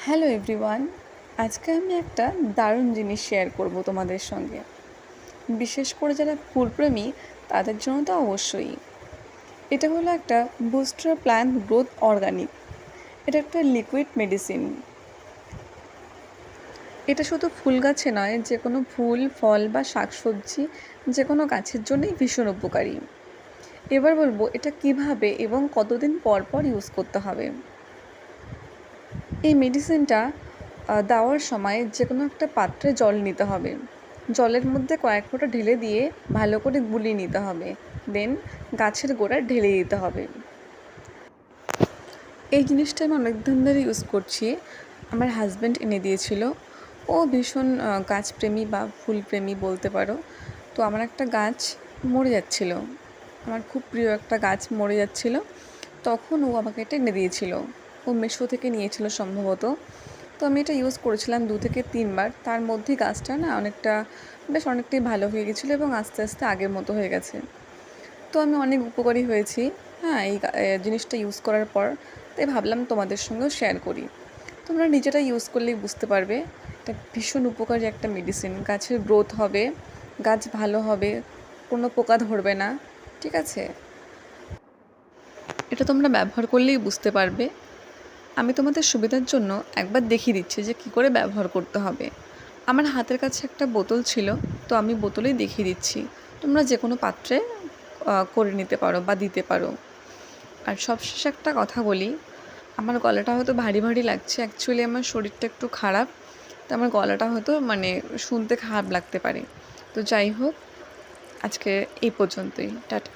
Hello everyone, আজকে আমি একটা দারুণ জিনিস শেয়ার করব তোমাদের সঙ্গে। বিশেষ করে যারা ফুলপ্রেমী তাদের জন্য তো অবশ্যই। এটা হলো একটা বুস্টার প্ল্যান্ট গ্রোথ অর্গানিক। এটা একটা লিকুইড মেডিসিন। এটা শুধু ফুল গাছে নয়, যে কোনো ফুল, ফল বা শাকসবজি যে কোনো গাছের জন্যই ভীষণ উপকারী। এবার বলবো এটা কিভাবে এবং কতদিন পর পর ইউজ করতে হবে। এই মেডিসিনটা দেওয়ার সময় যে কোনো একটা পাত্রে জল নিতে হবে। জলের মধ্যে কয়েক ফোঁটা ঢেলে দিয়ে ভালো করে গুলিয়ে নিতে হবে। দেন গাছের গোড়ায় ঢেলে দিতে হবে। এই জিনিসটা আমি অনেক দিন ধরে ইউজ করছি। আমার হাজব্যান্ড এনে দিয়েছিল। ও ভীষণ গাছপ্রেমী বা ফুলপ্রেমী বলতে পারো। তো আমার একটা গাছ মরে যাচ্ছিল, আমার খুব প্রিয় একটা গাছ মরে যাচ্ছিল, তখন ও আমাকে এটা এনে দিয়েছিল। ও মিশো থেকে নিয়েছিল সম্ভবত। তো আমি এটা ইউজ করেছিলাম 2 থেকে 3 বার। তার মধ্যেই গাছটা না অনেকটাই ভালো হয়ে গেছিলো এবং আস্তে আস্তে আগের মতো হয়ে গেছে। তো আমি অনেক উপকারী হয়েছি, হ্যাঁ, এই জিনিসটা ইউজ করার পর। তাই ভাবলাম তোমাদের সঙ্গেও শেয়ার করি। তোমরা নিজেরা ইউজ করলেই বুঝতে পারবে এটা ভীষণ উপকারী একটা মেডিসিন। গাছের গ্রোথ হবে, গাছ ভালো হবে, কোনো পোকা ধরবে না, ঠিক আছে? এটা তোমরা ব্যবহার করলেই বুঝতে পারবে। আমি তোমাদের সুবিধার জন্য একবার দেখিয়ে দিচ্ছি যে কী করে ব্যবহার করতে হবে। আমার হাতের কাছে একটা বোতল ছিল, তো আমি বোতলেই দেখিয়ে দিচ্ছি। তোমরা যে কোনো পাত্রে করে নিতে পারো বা দিতে পারো। আর সবশেষে একটা কথা বলি, আমার গলাটা হয়তো ভারী ভারী লাগছে। অ্যাকচুয়ালি আমার শরীরটা একটু খারাপ, তো আমার গলাটা হয়তো শুনতে খারাপ লাগতে পারে। তো যাই হোক, আজকে এই পর্যন্তই। টাটা।